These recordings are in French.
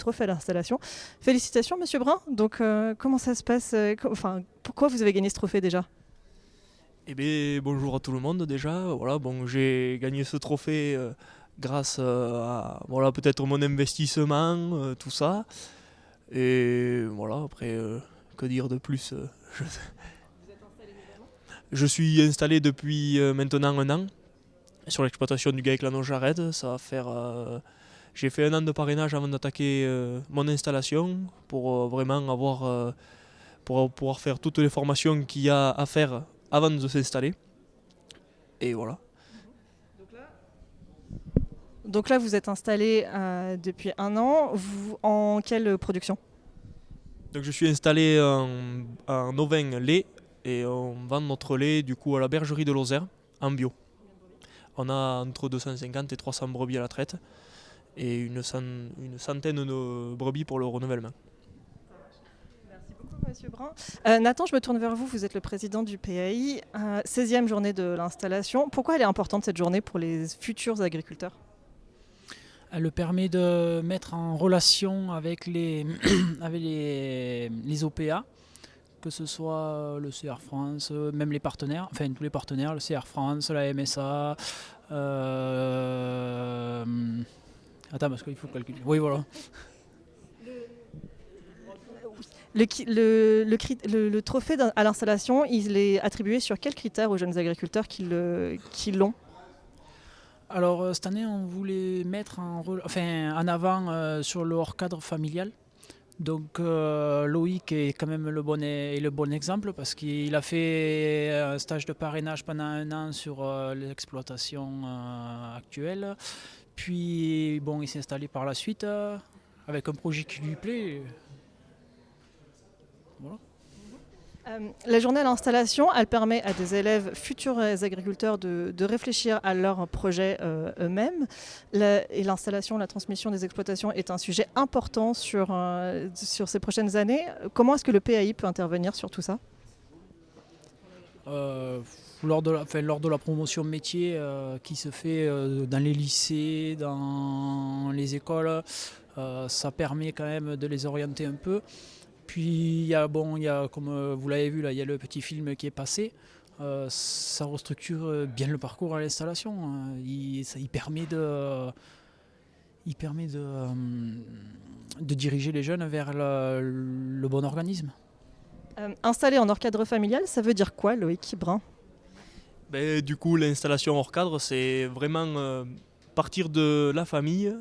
trophée à l'installation. Félicitations Monsieur Brun. Donc comment ça se passe enfin, pourquoi vous avez gagné ce trophée déjà? Eh bien, bonjour à tout le monde déjà. Voilà, bon, j'ai gagné ce trophée grâce à voilà, peut-être mon investissement, tout ça. Et voilà, après, que dire de plus je, je suis installé depuis maintenant un an sur l'exploitation du GAEC Lannon-Jarret. Ça va faire. J'ai fait un an de parrainage avant d'attaquer mon installation pour vraiment avoir. Pour pouvoir faire toutes les formations qu'il y a à faire avant de s'installer. Et voilà. Donc là, vous êtes installé depuis un an. Vous, en quelle production? Donc je suis installé en ovin lait et on vend notre lait du coup à la bergerie de Lozère en bio. On a entre 250 et 300 brebis à la traite et une centaine de brebis pour le renouvellement. Merci beaucoup, Monsieur Brun. Nathan, je me tourne vers vous. Vous êtes le président du PAI. 16e journée de l'installation. Pourquoi elle est importante cette journée pour les futurs agriculteurs? Elle permet de mettre en relation avec les, avec les OPA, que ce soit le CR France, même les partenaires, enfin tous les partenaires, le CR France, la MSA. Attends, parce qu'il faut calculer. Oui, voilà. Le trophée à l'installation, il est attribué sur quels critères aux jeunes agriculteurs qui l'ont? Alors cette année, on voulait mettre en avant sur le hors cadre familial. Donc Loïc est quand même le bon exemple parce qu'il a fait un stage de parrainage pendant un an sur l'exploitation actuelle. Puis bon, il s'est installé par la suite avec un projet qui lui plaît. Voilà. La journée à l'installation, elle permet à des élèves futurs agriculteurs de réfléchir à leurs projets eux-mêmes. Et l'installation, la transmission des exploitations est un sujet important sur ces prochaines années. Comment est-ce que le PAI peut intervenir sur tout ça? Lors de la promotion métier qui se fait dans les lycées, dans les écoles, ça permet quand même de les orienter un peu. Puis il y a, comme vous l'avez vu, là, il y a le petit film qui est passé. Ça restructure bien le parcours à l'installation. Il permet de diriger les jeunes vers le bon organisme. Installé en hors cadre familial, ça veut dire quoi, Loïc Brun? Ben, du coup, l'installation hors cadre, c'est vraiment partir de la famille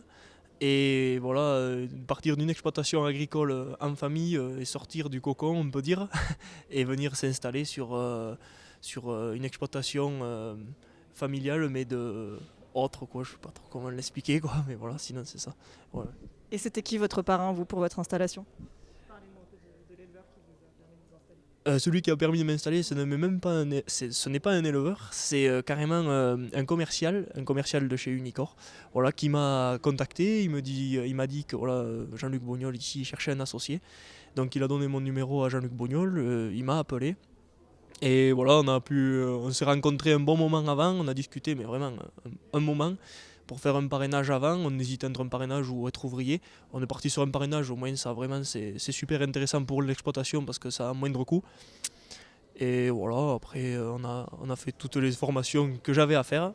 et voilà, partir d'une exploitation agricole en famille et sortir du cocon, on peut dire, et venir s'installer sur une exploitation familiale, mais autre, quoi. Je sais pas trop comment l'expliquer, quoi, mais voilà, sinon c'est ça. Voilà. Et c'était qui votre parrain, vous, pour votre installation? Celui qui a permis de m'installer, ce n'est pas un éleveur, c'est carrément un commercial de chez Unicor, voilà, qui m'a contacté. Il m'a dit que voilà, Jean-Luc Bognol ici cherchait un associé, donc il a donné mon numéro à Jean-Luc Bognol, il m'a appelé et voilà, on s'est rencontrés un bon moment avant, on a discuté, mais vraiment un moment. Pour faire un parrainage avant, on hésitait entre un parrainage ou être ouvrier. On est parti sur un parrainage, au moins ça vraiment c'est super intéressant pour l'exploitation parce que ça a un moindre coût. Et voilà, après on a fait toutes les formations que j'avais à faire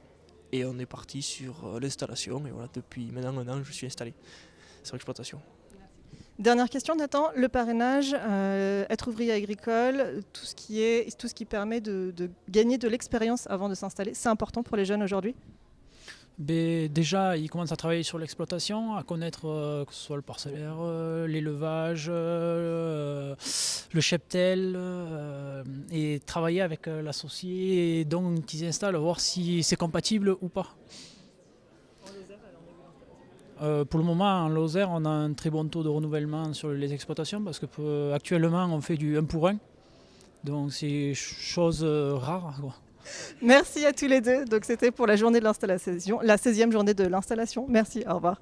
et on est parti sur l'installation. Et voilà, depuis maintenant un an, je suis installé sur l'exploitation. Dernière question, Nathan. Le parrainage, être ouvrier agricole, tout ce qui permet de gagner de l'expérience avant de s'installer, c'est important pour les jeunes aujourd'hui? Déjà, ils commencent à travailler sur l'exploitation, à connaître que ce soit le parcellaire, l'élevage, le cheptel, et travailler avec l'associé, et donc ils s'installent, voir si c'est compatible ou pas. Pour le moment, en Lozère, on a un très bon taux de renouvellement sur les exploitations parce que actuellement, on fait du 1 pour 1. Donc c'est chose rare, quoi. Merci à tous les deux. Donc c'était pour la journée de l'installation, la 16e journée de l'installation. Merci, au revoir.